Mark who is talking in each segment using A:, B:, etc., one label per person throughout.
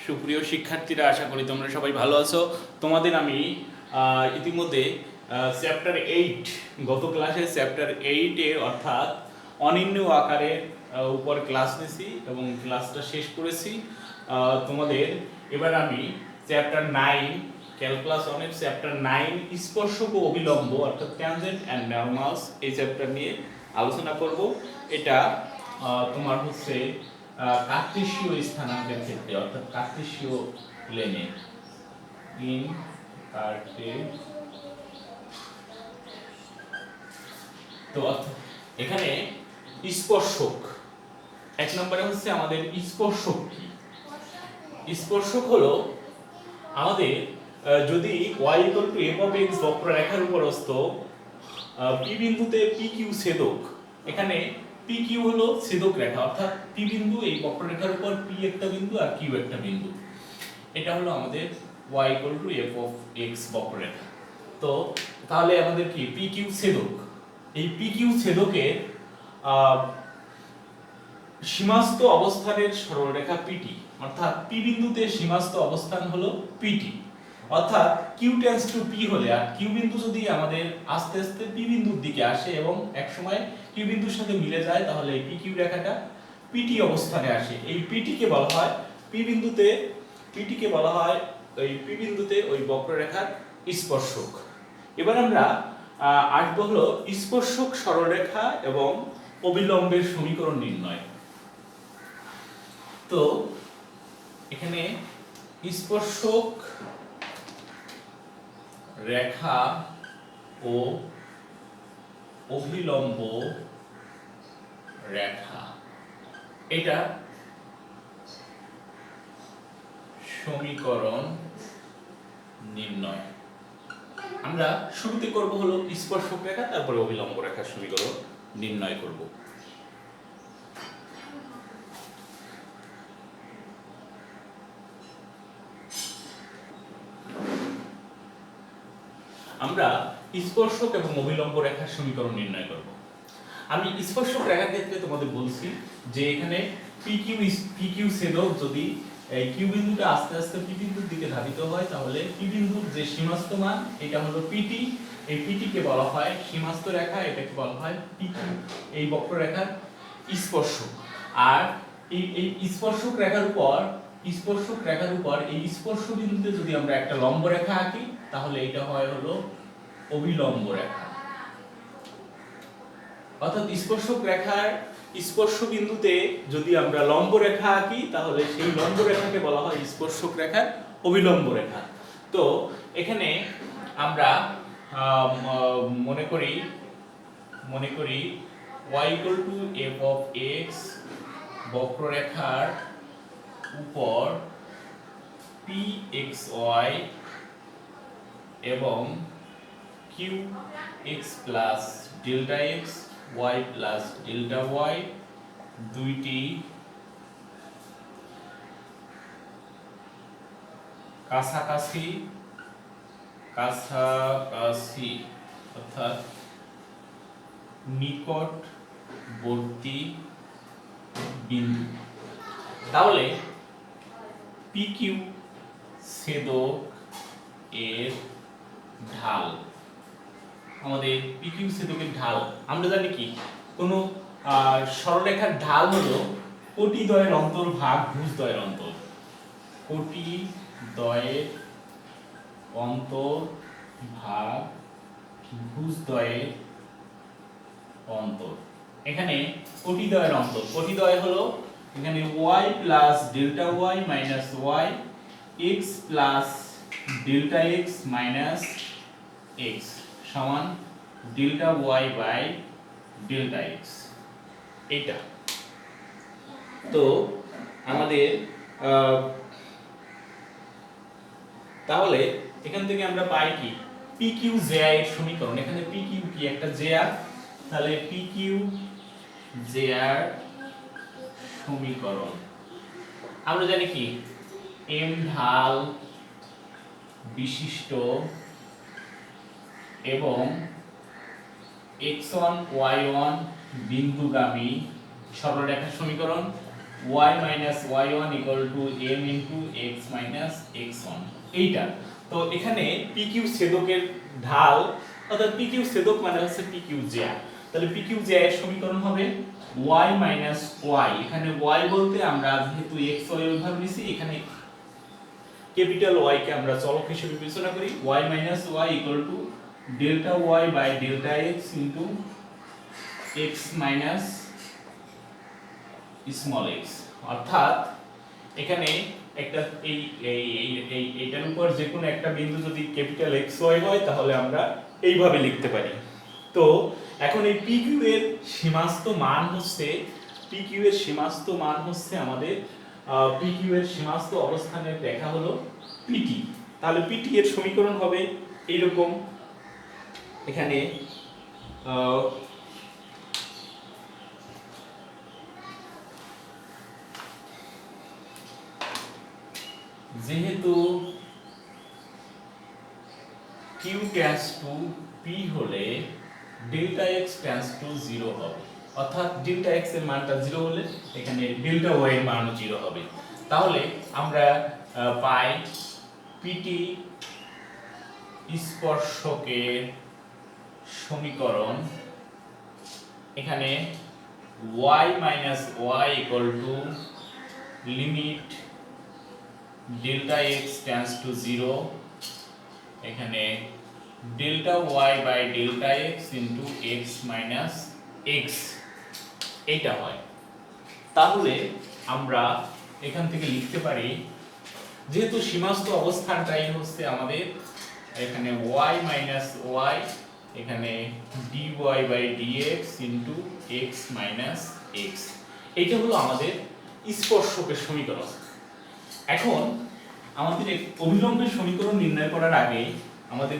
A: সুপ্রিয় শিক্ষার্থীরা, আশা করি তোমরা সবাই ভালো আছো। তোমাদের আমি ইতিমধ্যে চ্যাপ্টার 8, গত ক্লাসে চ্যাপ্টার 8-এ অর্থাৎ অনিন্দ্য আকারের উপর ক্লাস নিয়েছি এবং ক্লাসটা শেষ করেছি। তোমাদের এবার আমি চ্যাপ্টার 9, ক্যালকুলাস 1-এর চ্যাপ্টার 9 স্পর্শক ও অভিলম্ব অর্থাৎ ট্যানজেন্ট অ্যান্ড নরমালস এই চ্যাপ্টার নিয়ে আলোচনা করব। এটা তোমার হচ্ছে কার্টেসীয় স্থানাঙ্কের ক্ষেত্রে অর্থাৎ কার্টেসীয় প্লেনে ইন তো এখানে স্পর্শক এক নম্বরে হচ্ছে আমাদের স্পর্শক কি। স্পর্শক হলো আমাদের যদি y f of x বক্ররেখার উপরস্থ p বিন্দুতে pq ছেদক, এখানে PQ হলো ছেদক রেখা অর্থাৎ P বিন্দু এই বক্ররেখার উপর P একটা বিন্দু আর Q একটা বিন্দু, এটা হলো আমাদের y f of x বক্ররেখা। তো তাহলে আমাদের কি PQ ছেদক, এই PQ ছেদকের সীমাস্থ অবস্থানের সরলরেখা PT অর্থাৎ P বিন্দুতে সীমাস্থ অবস্থান হলো PT, অর্থাৎ Q টেন্ডস টু P হলে আর Q বিন্দু যদি আমাদের আস্তে আস্তে P বিন্দুর দিকে আসে এবং এক সময় Q বিন্দুর সাথে মিলে যায়, তাহলে এই PQ রেখাটা PT অবস্থানে আসে। এই PT কে বলা হয় P বিন্দুতে ওই বক্ররেখার স্পর্শক। এবার আমরা আসবো হলো স্পর্শক সরলরেখা এবং অবিলম্বের সমীকরণ নির্ণয়। তো এখানে স্পর্শক রেখা ও অভিলম্ব রেখা, এটা সমীকরণ নির্ণয়। আমরা শুরুতে করব হলো স্পর্শক রেখা, তারপরে অভিলম্ব রেখার সমীকরণ নির্ণয় করব। আমরা স্পর্শক এবং অভিলম্ব রেখার সমীকরণ নির্ণয় করব। আমি স্পর্শক রেখার ক্ষেত্রে তোমাদের বলছি যে এখানে PQ ছেদক যদি এই Q বিন্দুটা আস্তে আস্তে P বিন্দুর দিকে ধাবিত হয়, তাহলে P বিন্দুর যে সীমাস্থ মান এটা হলো PT, এই PT কে বলা হয় সীমাস্থ রেখা, এটাকে বলা হয় PQ, এই বক্ররেখার স্পর্শক। আর এই স্পর্শক রেখার উপর এই স্পর্শ বিন্দুতে যদি আমরা একটা লম্ব রেখা আঁকি, তাহলে এটা হয় হলো অভিলম্ব রেখা। অর্থাৎ স্পর্শক রেখার স্পর্শ বিন্দুতে যদি আমরা লম্ব রেখা আঁকি, তাহলে সেই লম্ব রেখাকে বলা হয় স্পর্শক রেখার অভিলম্ব রেখা। তো এখানে আমরা মনে করি y f of x বক্ররেখার উপর pxy এবং qx plus delta x y plus delta y দুইটি কাছাকাছি অর্থাৎ নিকটবর্তী বিন্দু। তাহলে PQ ছেদক এর ঢাল, আমাদের PQ ছেদকের ঢাল আমরা জানি কি, কোন সরলরেখার ঢাল হলো কোটিদ্বয়ের অন্তর ভাগ ভুজদ্বয়ের অন্তর। কোটিদ্বয়ের অন্তর ভাগ ভুজদ্বয়ের অন্তর। এখানে কোটিদ্বয়ের অন্তর, কোটিদ্বয় হলো এখানে y plus delta y minus y, x plus delta x minus x সমান delta y by delta x। এটা তো আমাদের তাহলে এখান থেকে আমরা পাই কি PQ JR এর সমীকরণ। এখানে PQ কি একটা JR, তাহলে PQ JR সমীকরণ আমরা জানি কি M ঢাল বিশিষ্ট এবং x1 y1 বিন্দুগামী সরলরেখার সমীকরণ, y minus y1 equal to m into x minus x1 এইটা। তো এখানে pq ছেদকের ঢাল অর্থাৎ pq ছেদক মানে হচ্ছে pq জ্যা, তাহলে pq জ্যা এর সমীকরণ হবে y minus y, এখানে y বলতে আমরা যেহেতু x y ওইভাবে নিছি, এখানে ক্যাপিটাল Y কে আমরা চলক হিসেবে বিবেচনা করি, y minus y equal to delta y by delta x into x minus small x, অর্থাৎ এখানে একটা এইটার উপর যে কোনো একটা বিন্দু যদি ক্যাপিটাল x y হয় তাহলে আমরা এইভাবে লিখতে পারি। তো এখন এই PQ এর সীমাস্ত মান হচ্ছে আমাদের PQ এর সীমাস্ত অবস্থানের রেখা হলো PT। তাহলে PT এর সমীকরণ হবে এইরকম, এখানে যেহেতু Q টেন্ডস টু P হলে ডেল্টা x টেন্ডস টু 0 হবে, অর্থাৎ ডেল্টা x এর মানটা 0 হলে এখানে ডেল্টা y এর মানও 0 হবে। তাহলে আমরা পাই PT স্পর্শকের সমীকরণ, এখানে y minus y equal to limit delta x tends to 0, এখানে delta y by delta x into x minus x এইটা হয়। তাহলে আমরা এখান থেকে লিখতে পারি, যেহেতু সীমাস্ত অবস্থানটাই হচ্ছে আমাদের এখানে y minus y, এখানে dy by dx into x minus x, এইটা হলো আমাদের স্পর্শকের সমীকরণ। এখন আমাদের অভিলম্বের সমীকরণ নির্ণয় করার আগে আমাদের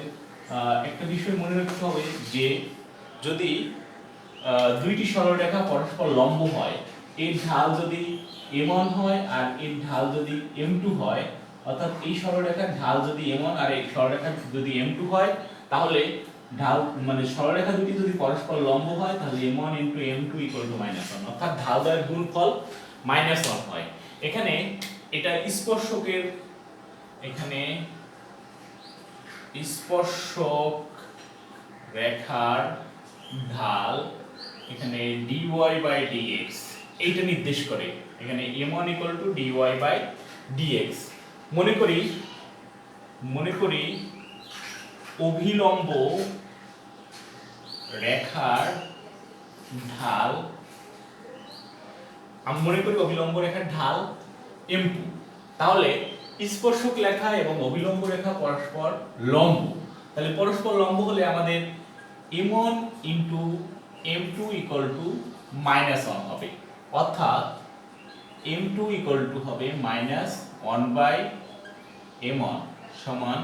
A: একটা বিষয় মনে রাখতে হবে যে যদি দুইটি সরলরেখা পরস্পর লম্ব হয়, এর ঢাল যদি m1 হয় আর এর ঢাল যদি m2 হয়, অর্থাৎ এই সরলরেখার ঢাল যদি m1 আর এই সরলরেখার যদি m2 হয়, তাহলে ঢাল মানে সরলরেখা দুটি যদি পরস্পর লম্ব হয় তাহলে m1 into m2 equal to -1, অর্থাৎ ঢাল দ্বয়ের গুণফল -1 হয়। এখানে এটা স্পর্শকের, এখানে স্পর্শক রেখার ঢাল এখানে dy by dx এইটা নির্দেশ করে, এখানে m1 equal to dy by dx। মনে করি অভিলম্ব রেখার ঢাল, আমি মনে করি অভিলম্ব রেখার ঢাল m2, তাহলে স্পর্শক রেখা এবং অভিলম্ব রেখা পরস্পর লম্ব, তাহলে পরস্পর লম্ব হলে আমাদের m1 into m2 equal to -1 হবে, অর্থাৎ m2 equal to হবে -1 by m1 সমান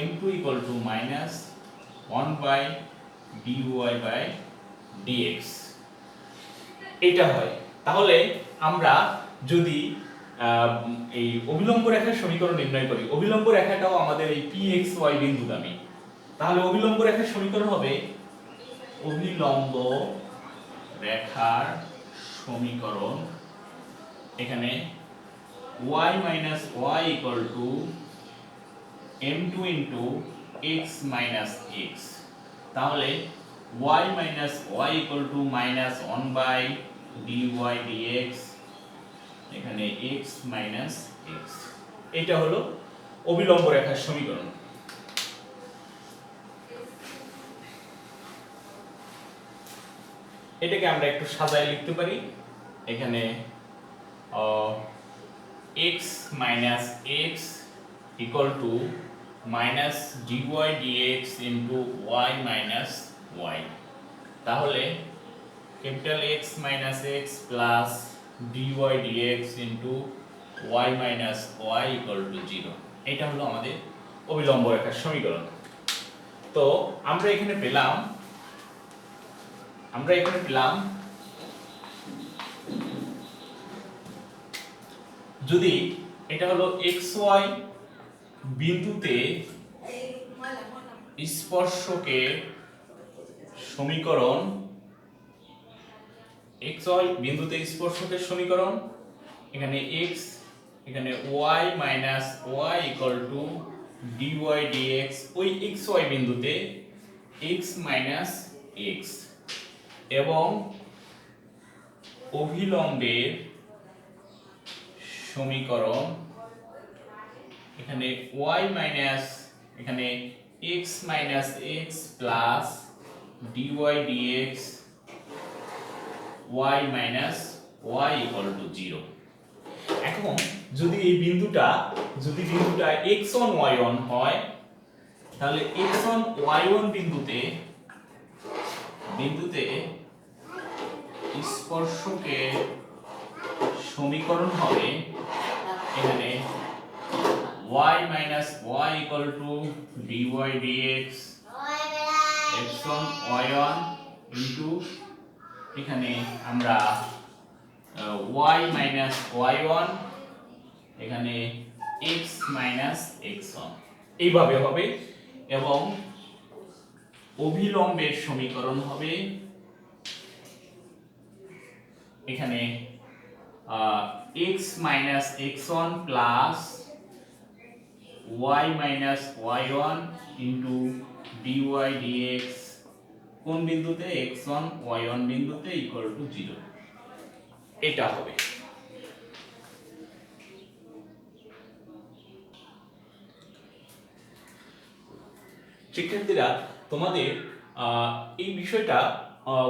A: m2 equal to -1 by dy by dx এটা হয়। তাহলে আমরা যদি এই অভিলম্ব রেখার সমীকরণ নির্ণয় করি, অভিলম্ব রেখাটাও আমাদের এই pxy বিন্দুগামী, তাহলে অভিলম্ব রেখার সমীকরণ হবে অভিলম্ব রেখার সমীকরণ, এখানে y minus y equal to m2 into x minus x, তাহলে y minus y equal to -1 by dy dx, এখানে x minus x এটা হলো অভিলম্ব রেখার সমীকরণ। এটাকে আমরা একটু সাজায় লিখতে পারি, এখানে x minus x equal to minus dy dx into y minus y, তাহলে capital X minus x plus dy dx into y minus y equal to 0, এটা হলো আমাদের অভিলম্ব রেখার সমীকরণ। তো আমরা এখানে পেলাম যদি এটা হলো xy বিন্দুতে স্পর্শকের সমীকরণ, x y বিন্দুতে স্পর্শকের সমীকরণ, এখানে x, এখানে y minus y equal to dy dx, ওই x y বিন্দুতে x মাইনাস x, এবং অভিলম্বের সমীকরণ, এখানে y মাইনাস, এখানে x minus x plus dy dx y minus y equal to 0। এখন যদি এই বিন্দুটা x1 y1 হয়, তাহলে x1 y1 বিন্দুতে স্পর্শকের সমীকরণ হবে, এখানে y minus y equal to dy dx x1 y1 into, এখানে আমরা y মাইনাস y1, এখানে x মাইনাস x1 এইভাবে হবে, এবং অভিলম্বের সমীকরণ হবে, এখানে x minus x1 plus y minus y1 into dy dx কোন বিন্দুতে, x1 y1 বিন্দুতে ইকুয়াল টু 0, এটা হবে। শিক্ষার্থীরা, তোমাদের এই বিষয়টা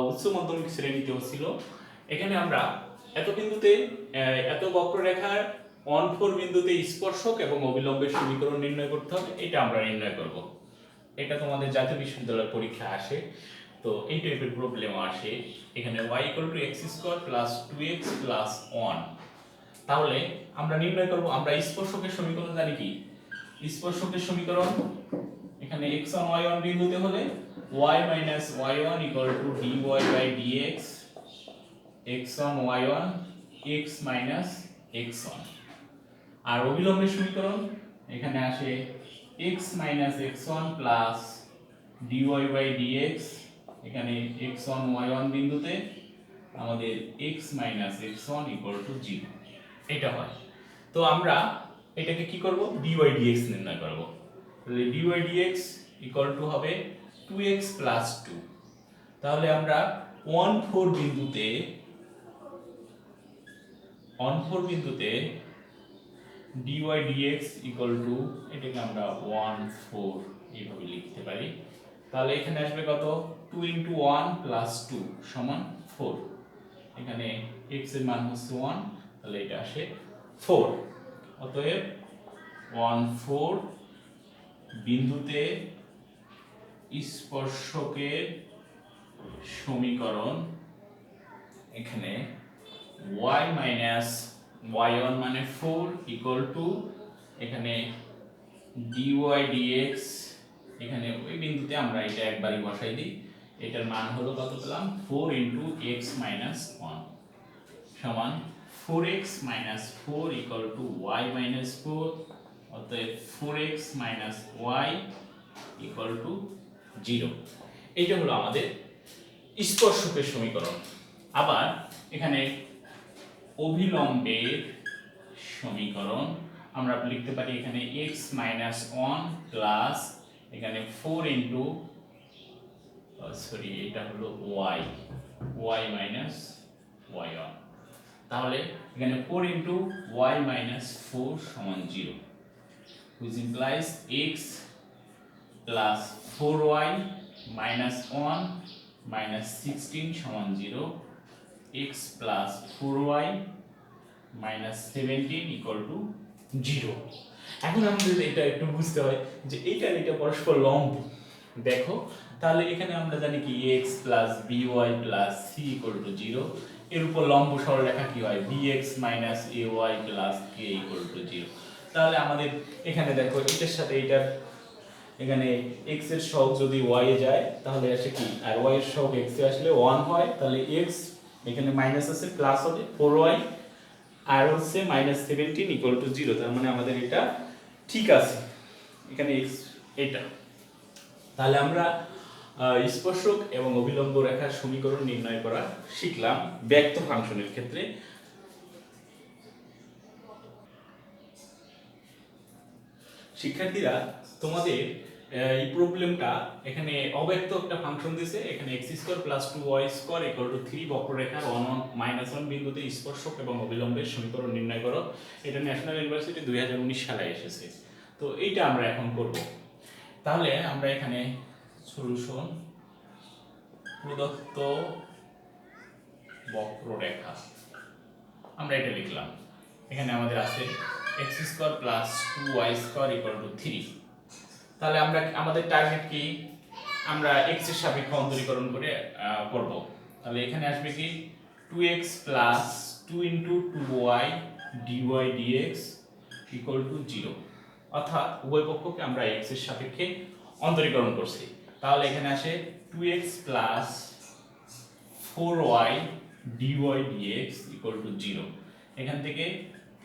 A: উচ্চ মাধ্যমিক শ্রেণীতেও ছিল। এখানে আমরা এত বিন্দুতে, এত বক্ররেখার 1-4 বিন্দুতে স্পর্শক এবং অবিলম্বের সমীকরণ নির্ণয় করতে হবে, এটা আমরা নির্ণয় করব। এটা তোমাদের জাতীয় বিশ্ববিদ্যালয়ের পরীক্ষা আসে, তো এই টাইপের প্রবলেম আসে। এখানে y x² + 2x + 1, তাহলে আমরা নির্ণয় করব, আমরা স্পর্শকের সমীকরণ জানি কি? স্পর্শকের সমীকরণ, এখানে x1 y1 বিন্দুতে হলে y minus y1 equal to dy by dx x1 y1 x minus x1, আর অবিলম্বের সমীকরণ এখানে আসে x minus x1 plus dy by dx, এখানে x1 y1 বিন্দুতে আমাদের x minus x1 equal to 0, এটা হয়। তো আমরা এটাকে কি করব? dy dx নির্ণয় করব। তাহলে dy dx ইকুয়াল টু হবে 2x প্লাস 2। তাহলে আমরা 1-4 বিন্দুতে dy dx ইকুয়াল টু, এটাকে আমরা 1-4 এইভাবে লিখতে পারি। তাহলে এখানে আসবে কত? 2 × 1 + 2 সমান 4। এখানে x এর মান হচ্ছে 1, তাহলে এটা আসে 4। অতএব 1-4 বিন্দুতে স্পর্শকের সমীকরণ, এখানে y মাইনাস y1 মানে 4 ইকুয়াল টু, এখানে dy dx, এখানে ওই বিন্দুতে আমরা এটা একবারই বসাই দিই, এটার মান হলো কত পেলাম? 4 × x মাইনাস 1 সমান 4x minus 4 equal to y minus 4, অতএব 4x minus y equal to 0। এইটা হলো আমাদের স্পর্শকের সমীকরণ। আবার এখানে অভিলম্বের সমীকরণ আমরা লিখতে পারি, এখানে x মাইনাস 1 প্লাস, এখানে 4 ইনটু, সরি এটা হলো y মাইনাস y1, তাহলে এখানে 4 ইনটু y মাইনাস 4 সমান 0, which implies x plus 4y minus 1 minus 16 সমান 0, x plus 4y minus 17 equal to 0। এখন আমাদের এটা একটু বুঝতে হয় যে এইটা পরস্পর লম্ব। দেখো, তাহলে এখানে আমরা জানি কি x plus by plus c equal to 0, এর উপর লম্ব সরলরেখা কি হয়? bx minus ay plus k equal to 0। তাহলে আমাদের এখানে দেখো, এটার সাথে এটার, এখানে x এর সহগ যদি y এ যায় তাহলে আসে কি, আর y এর সহগ x এ আসলে 1 হয়, তাহলে x এখানে মাইনাস আছে, প্লাস হবে 4y, আর হচ্ছে মাইনাস 17 ইকুয়াল টু 0। তার মানে আমাদের এটা ঠিক আছে, এখানে x এটা। তাহলে আমরা স্পর্শক এবং অভিলম্ব রেখার সমীকরণ নির্ণয় করা শিখলাম ব্যক্ত ফাংশনের ক্ষেত্রে। শিক্ষার্থীরা, তোমাদের এই প্রবলেমটা এখানে অব্যক্ত একটা ফাংশন দিয়েছে, এখানে x² + 2y² = 3 বক্ররেখার 1 - 1 বিন্দুতে স্পর্শক এবং অবিলম্বের সমীকরণ নির্ণয় করো। এটা ন্যাশনাল ইউনিভার্সিটি 2019 সালে এসেছে। তো এইটা আমরা এখন করব। তাহলে আমরা এখানে সলিউশন প্রদত্ত বক্ররেখা আমরা এটা লিখলাম। এখানে আমাদের আছে x² + 2y² = 3। তাহলে আমরা আমাদের টার্গেট কি, আমরা x এর সাপেক্ষে অন্তরীকরণ করে করব। তাহলে এখানে আসবে কি 2x + 2 * 2y dy dx = 0, অর্থাৎ উভয় পক্ষকে আমরা x এর সাপেক্ষে অন্তরীকরণ করছি। তাহলে এখানে আসে 2x + 4y dy dx = 0। এখান থেকে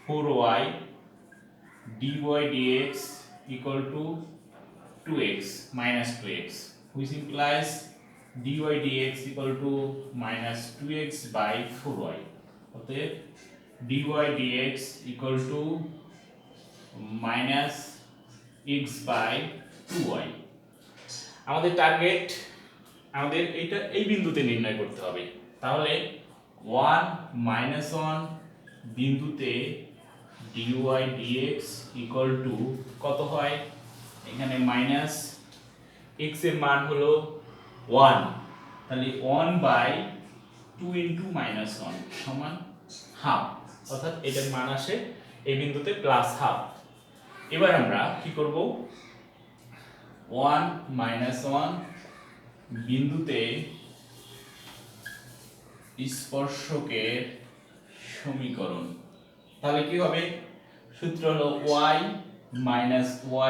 A: 4y dy dx = 2x - 2x, which implies dy dx = -2x/4y। অতএব dy dx = -x/2y। আমাদের টার্গেট, আমাদের এই বিন্দুতে নির্ণয় করতে হবে। তাহলে 1 - 1 বিন্দুতে dy dx = কত হয়, এখানে x এর মান হলো 1, তাহলে 1/2 * -1 সমান হাফ, অর্থাৎ এটার মান আসে এই বিন্দুতে +½ এবার আমরা কি করব, 1 - 1 বিন্দুতে স্পর্শকের সমীকরণ। তাহলে কি হবে, সূত্র হলো y -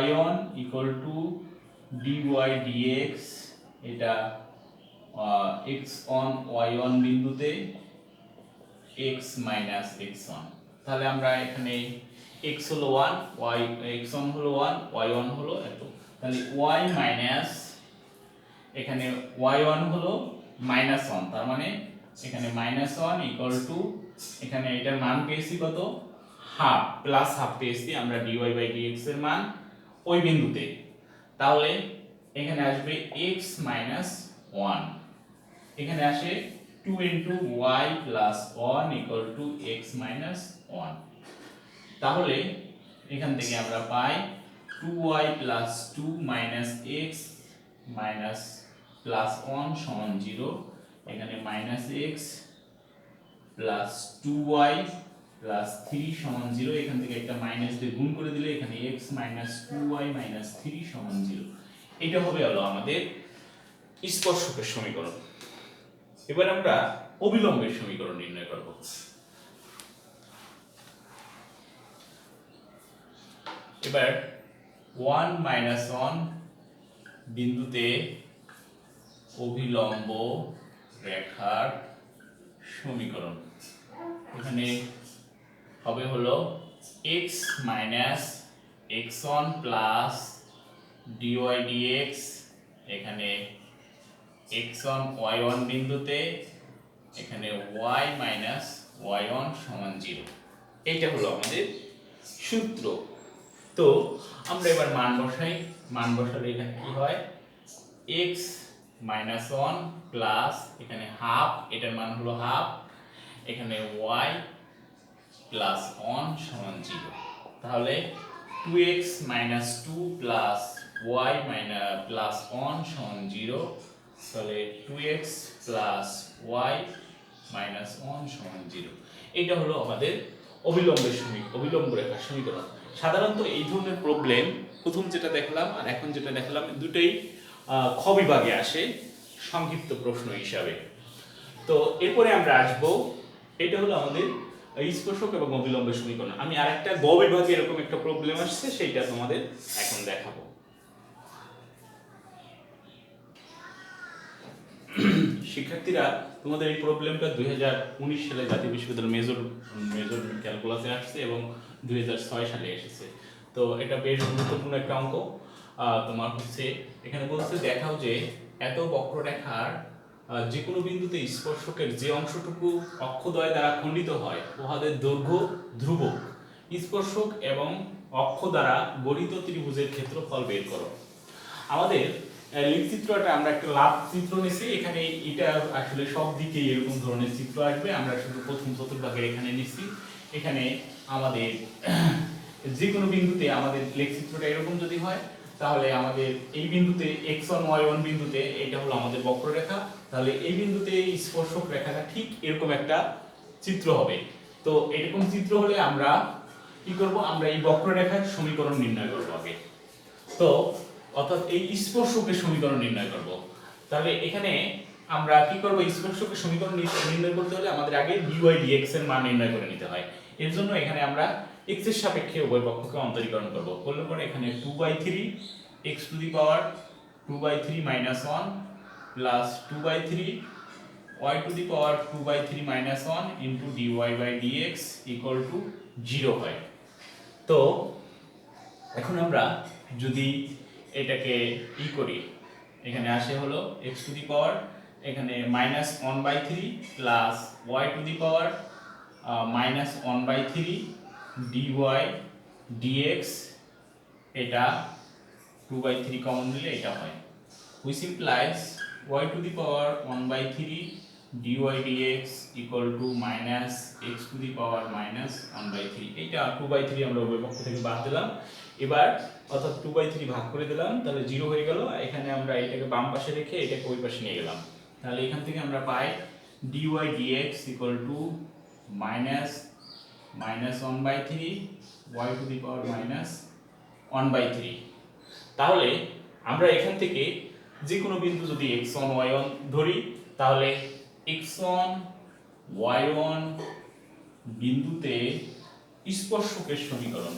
A: y1 = dy dx, এটা x1 y1 বিন্দুতে x - x1। তাহলে আমরা এখানে x হলো 1, x1 হলো 1, y1 হলো এত। তাহলে y মাইনাস, এখানে y1 হলো -1, তার মানে এখানে -1 = এখানে এটার মান পেয়েছি কত, হাফ, +½ পেয়েছি আমরা dy/dx এর মান ওই বিন্দুতে। তাহলে এখানে আসবে x - 1, এখানে আসে 2 * y + 1 = x - 1। তাহলে এখান থেকে আমরা পাই 2y + 2 - x +1 = 0। এখানে -x + 2y + 3 = 0। এখান থেকে একটা মাইনাস দিয়ে গুণ করে দিলে এখানে x - 2y - 3 = 0। এটা হবে হলো আমাদের স্পর্শকের সমীকরণ। এবার আমরা অবিলম্বের সমীকরণ নির্ণয় করব। এবার 1 - 1 বিন্দুতে অভিলম্ব রেখার সমীকরণ। এখানে হবে হলো x - x1 + dy dx, এখানে x1 y1 বিন্দুতে এখানে y - y1 = 0। এইটা হলো আমাদের সূত্র। তো আমরা এবার মান বসাই, মান বসালে এখানে কি হয়, x - 1 প্লাস এখানে হাফ, এটার মান হলো হাফ, এখানে y + 1 = 0। তাহলে 2x - 2 + y + 1 = 0। তাহলে 2x + y - 1 = 0। এটা হলো আমাদের অবিলম্ব রেখার সমীকরণ। সাধারণত এই ধরনের প্রবলেম প্রথম যেটা দেখলাম আর এখন যেটা দেখলাম দুটোই খ বিভাগে আসে সংক্ষিপ্ত প্রশ্ন হিসাবে। তো এরপরে আমরা আসব, এটা হলো আমাদের স্পর্শক এবং অবিলম্বের সমীকরণ। আমি আরেকটা গ বিভাগে এরকম একটা প্রবলেম আসছে, সেইটা তোমাদের এখন দেখাবো। শিক্ষার্থীরা, তোমাদের এই প্রবলেমটা 2019 সালে জাতীয় বিশ্ববিদ্যালয় মেজর ক্যালকুলাসে আসছে এবং 2006 সালে এসেছে। তো এটা বেশ গুরুত্বপূর্ণ একটা অঙ্ক। তোমার হচ্ছে এখানে বলছে দেখাও যে এত বক্ররেখার যে কোনো বিন্দুতে স্পর্শকের যে অংশটুকু অক্ষদ্বয় দ্বারা খণ্ডিত হয় উহাদের দৈর্ঘ্য ধ্রুবক। স্পর্শক এবং অক্ষ দ্বারা গঠিত ত্রিভুজের ক্ষেত্রফল বের করো। আমাদের লেখচিত্রটা আমরা একটা লাভ চিত্র নিছি, এখানে এটা আসলে সব দিকে এরকম ধরনের চিত্র আসবে, আমরা শুধু প্রথম চতুর্ভাগের এখানে নিছি। এখানে আমাদের যে কোনো বিন্দুতে আমাদের লেখচিত্রটা এরকম যদি হয় তাহলে আমাদের এই বিন্দুতে x1 y1 বিন্দুতে এটা হলো আমাদের বক্ররেখা, তাহলে এই বিন্দুতে স্পর্শক রেখাটা ঠিক এরকম একটা চিত্র হবে। তো এরকম চিত্র হলে আমরা কি করব, আমরা এই বক্ররেখার সমীকরণ নির্ণয় করব আগে। তো অর্থাৎ এই স্পর্শকের সমীকরণ নির্ণয় করব। তাহলে এখানে আমরা কি করব, স্পর্শকের সমীকরণ নির্ণয় করতে হলে আমাদের আগে dy dx এর মান নির্ণয় করে নিতে হয়। এর জন্য এখানে আমরা x এর সাপেক্ষে উভয় পক্ষকে অন্তরীকরণ করব। করলে পরে এখানে 2/3 x to the power 2/3 - 1 plus 2/3 y to the power 2/3 - 1 into dy by dx equal to 0 হয়। তো এখন আমরা যদি এটাকে করি, এখানে আসে হলো x টু দি পাওয়ার এখানে -1/3 plus y to the power -1/3 dy dx, এটা 2/3 কমন নিলে এটা হয়, which implies y to the power 1/3 dy dx equal to minus x to the power minus 1/3। এটা 2/3 আমরা উভয় পক্ষ থেকে বাদ দিলাম, এবার অর্থাৎ 2/3 ভাগ করে দিলাম, তাহলে 0 হয়ে গেল। এখানে আমরা এটাকে বাম পাশে রেখে এটাকে ওই পাশে নিয়ে গেলাম, তাহলে এখান থেকে আমরা পাই dy dx equal to minus 1/3 y to the power minus 1/3। তাহলে আমরা এখান থেকে যে কোনো বিন্দু যদি x1 y1 ধরি, তাহলে x1 y1 বিন্দুতে স্পর্শকের সমীকরণ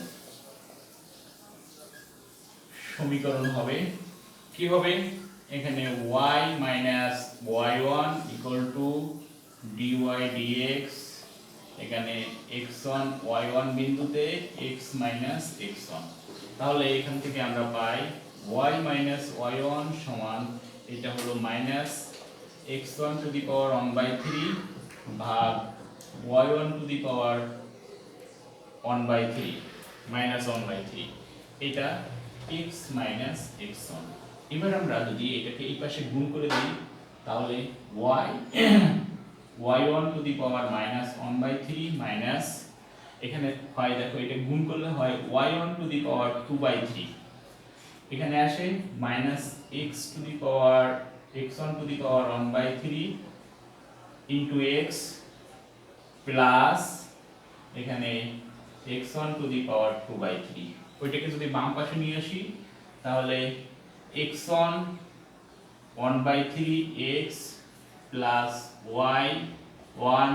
A: হবে কি হবে, এখানে y minus y1 equal to dy dx, এখানে x1 y1 বিন্দুতে x minus x1, তাহলে এখান থেকে আমরা পাই y minus y1 সমান এটা হলো minus x1 to the power 1/3 ভাগ y1 to the power 1/3 minus 1/3, এটা x minus x1। এবার আমরা যদি এটাকে এই পাশে গুণ করে দিই তাহলে y1 to the power minus 1/3 minus এখানে হয়, দেখো এটা গুণ করলে হয় y1 টু দি পাওয়ার 2/3, এখানে আসে minus x to the power x1 to the power 1/3 into x plus এখানে x1 টু দি পাওয়ার 2/3। ওইটাকে যদি বাম পাশে নিয়ে আসি তাহলে x1 1/3 x plus y1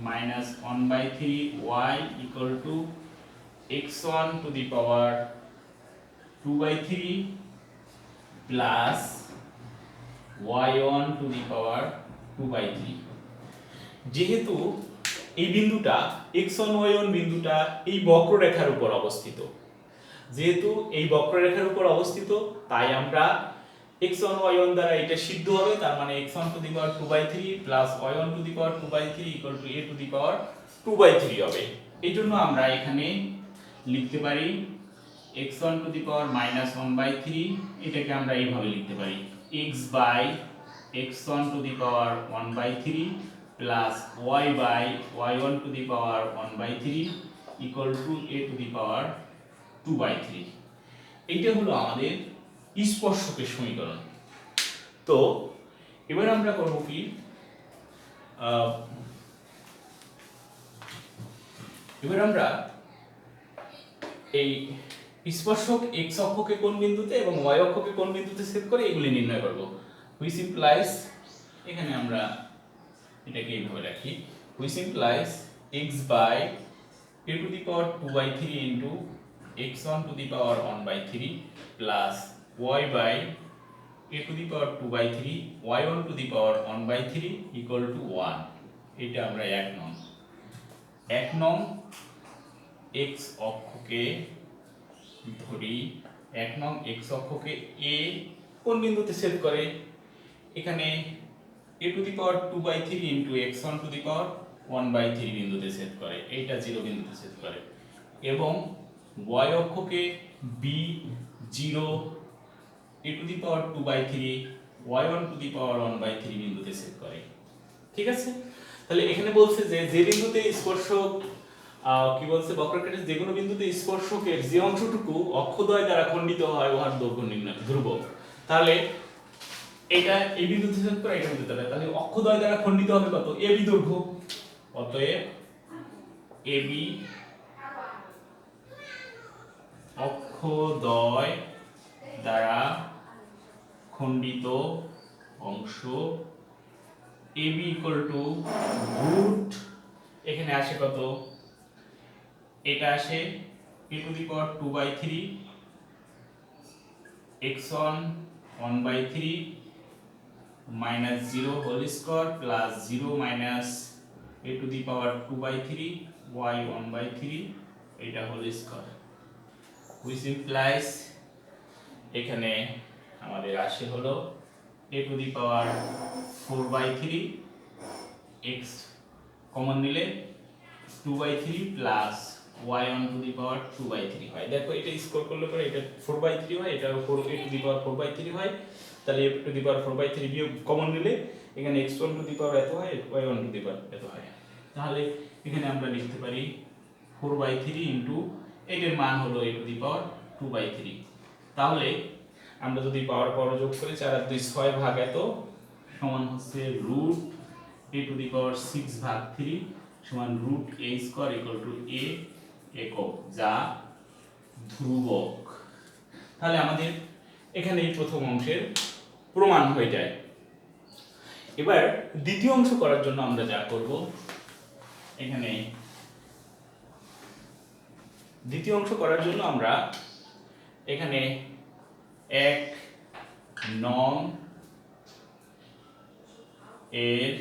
A: minus 1/3 y equal to x1 to the power 2/3 plus y1 to the power 2/3। যেহেতু এই বিন্দুটা x1 y1 বিন্দুটা এই বক্ররেখার উপর অবস্থিত, যেহেতু এই বক্ররেখার উপর অবস্থিত তাই আমরা x1 y1 দ্বারা এটা সিদ্ধ হবে, তার মানে x1 to the power 2/3 plus y1 to the power 2/3 equal to a to the power 2/3 হবে। এই জন্য আমরা এখানে লিখতে পারি x1 to the power minus 1/3, এটাকে আমরা এইভাবে লিখতে পারি x by x1 to the power 1/3 plus y by y1 to the power 1/3 equal to a to the power 2/3। এইটা হলো আমাদের স্পর্শকের সমীকরণ। তো এবার আমরা করব কি, এবার আমরা এই স্পর্শক x অক্ষকে কোন বিন্দুতে এবং y অক্ষকে কোন বিন্দুতে ছেদ করে এগুলি নির্ণয় করব, which implies এখানে আমরা এটাকে এইভাবে রাখি which implies x by a to the power 2/3 into x1 to the power 1/3 plus y by a to the power 2/3 y1 to the power 1/3 equal to 1। এটা আমরা এক নং x অক্ষকে ধরি, এক নং x অক্ষকে a কোন বিন্দুতে ছেদ করে, এখানে a to the power 2/3 into x1 to the power 1/3 বিন্দুতে ছেদ করে, এইটা 0 বিন্দুতে ছেদ করে, এবং y অক্ষকে b0 a to the power 2/3 y1 to the power 1/3 বিন্দুতে ছেদ করে। ঠিক আছে, তাহলে এখানে বলছে যে যে বিন্দুতে স্পর্শক কি বলছে, বক্ররেখাটির যে কোনো বিন্দুতে স্পর্শকের যে অংশটুকু অক্ষদ্বয় দ্বারা খণ্ডিত হয় উহার দৈর্ঘ্য নির্ণয় ধ্রুবক। তাহলে এটা এই বিন্দুতে ছেদ করে, এটা বিন্দুতে, তাহলে অক্ষদ্বয় দ্বারা খণ্ডিত হবে কত, এবি দৈর্ঘ্য। অতএব এবি অক্ষদ্বয় দ্বারা খণ্ডিত অংশ AB ইকুয়াল টু রুট, এখানে আসে কত, এটা আসে a to the power 2/3 x1 1/3 minus 0 whole square plus 0 minus a to the power 2/3 y 1/3 এটা হোল স্কয়ার, which implies এখানে আমাদের আসে হলো a to the power 4/3 x common নিলে 2/3 plus y1 to the power 2/3 হয়। দেখো এটা স্কোর করলে পরে এটা 4/3 হয়, এটা 4 a টু দি পাওয়ার 4/3 হয়, তাহলে a টু দি পাওয়ার 4/3 বিয়োগ কমন নিলে এখানে x1 টু দি পাওয়ার এত হয়, y1 টু দি পাওয়ার এত হয়। তাহলে এখানে আমরা লিখতে পারি 4/3 ইনটু এটার মান হলো a টু দি পাওয়ার 2/3। তাহলে আমরা যদি পাওয়ার পাওয়ার যোগ করি 4 আর 2 6 ভাগ এত সমান হচ্ছে root a to the power 6 ভাগ 3 সমান root a square equal to a একক, যা ধ্রুবক। তাহলে আমাদের এখানে এই প্রথম অংশের প্রমাণ হয়ে যায়। এবার দ্বিতীয় অংশ করার জন্য আমরা যা করব, এখানে দ্বিতীয় অংশ করার জন্য আমরা এখানে 1 নং এর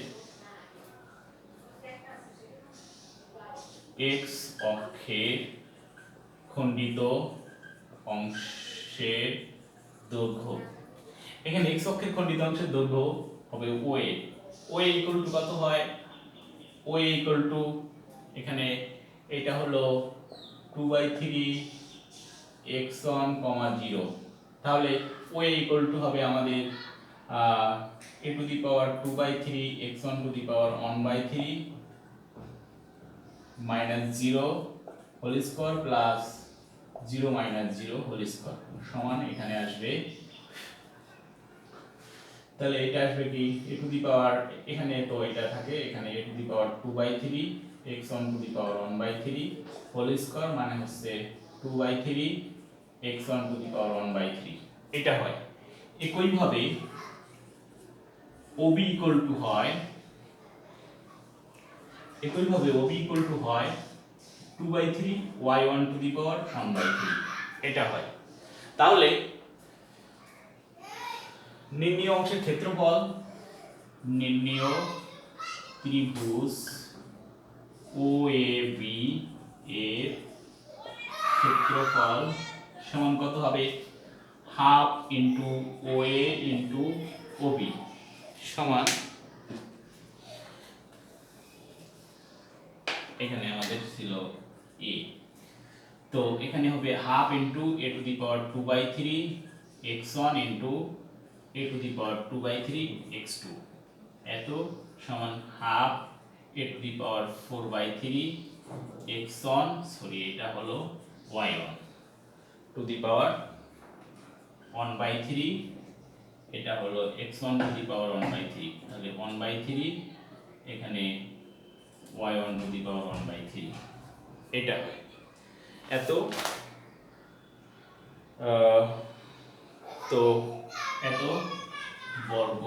A: x অক্ষের খণ্ডিত অংশের দৈর্ঘ্য, এখানে x অক্ষের খণ্ডিত অংশের দৈর্ঘ্য হবে OA। OA ইকুয়াল টু কত হয়, OA ইকুয়াল টু এখানে এটা হলো 2/3 x1, 0, তাহলে OA ইকুয়াল টু হবে আমাদের a to the power 2/3 x1 to the power 1/3 minus 0 whole square plus 0 minus 0 whole square সমান এখানে আসবে, তাহলে এটা আসবে কি a টু দি পাওয়ার, এখানে তো এটা থাকে, এখানে a to the power 2/3 x1 to the power 1/3 whole square মানে হচ্ছে 2/3 x1 টু দি পাওয়ার 1/3 এটা হয়। একইভাবে OB ইকুয়াল টু হয়, একইভাবে OB ইকুয়াল টু হয় 2/3 y1 টু দি পাওয়ার 1/3 এটা হয়। তাহলে নির্ণীয় অংশের ক্ষেত্রফল, নির্ণীয় ত্রিভুজ OAB এর ক্ষেত্রফল সমান কত হবে, half into OA into OB সমান, এখানে আমাদের ছিল a, তো এখানে হবে half into a to the power 2/3 x1 into a to the power 2/3 x2 এত সমান half a to the power 4/3 x1, sorry এটা হলো y1 টু দি পাওয়ার 1/3, এটা হলো x1 টু দি পাওয়ার 1/3, তাহলে 1/3 এখানে y1 টু দি পাওয়ার 1/3 এটা এত, তো এত বর্গ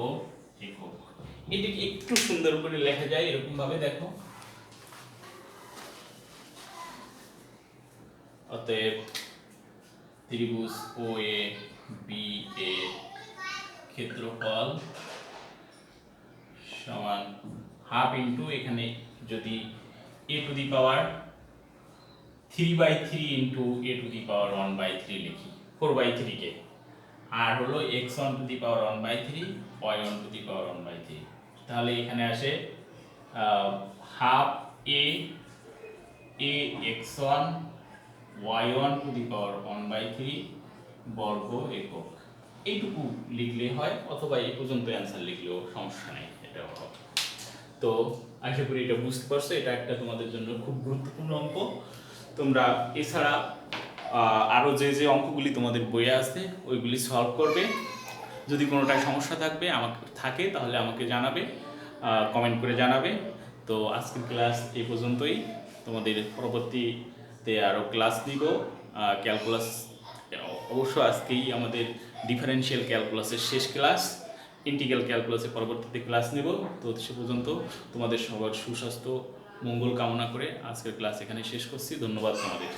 A: একক। এটাকে একটু সুন্দর করে লেখা যায় এরকম ভাবে, দেখো অতএব ত্রিভুজ OAB এর ক্ষেত্রফল সমান হাফ ইনটু, এখানে যদি a to the power 3/3 into a to the power 1/3 লিখি 4/3 কে, আর হলো x1 to the power 1/3 y1 to the power 1/3। তাহলে এখানে আসে half a x1 y1 to the power 1/3 বর্গ একক। এইটুকু লিখলে হয়, অথবা এই পর্যন্ত অ্যান্সার লিখলেও সমস্যা নেই, এটা হবে। তো আশা করি এটা বুঝতে পারছো, এটা একটা তোমাদের জন্য খুব গুরুত্বপূর্ণ অঙ্ক। তোমরা এছাড়া আরও যে যে অঙ্কগুলি তোমাদের বইয়ে আছে ওইগুলি সলভ করবে। যদি কোনোটায় সমস্যা থাকে তাহলে আমাকে জানাবে, কমেন্ট করে জানাবে। তো আজকের ক্লাস এই পর্যন্তই। তোমাদের পরবর্তীতে আরও ক্লাস দিব ক্যালকুলাস। অবশ্য আজকেই আমাদের ডিফারেনশিয়াল ক্যালকুলাসের শেষ ক্লাস, ইন্টিগ্রাল ক্যালকুলাসের পরবর্তীতে ক্লাস নেব। তো সে পর্যন্ত তোমাদের সবার সুস্বাস্থ্য মঙ্গল কামনা করে আজকের ক্লাস এখানে শেষ করছি। ধন্যবাদ তোমাদের।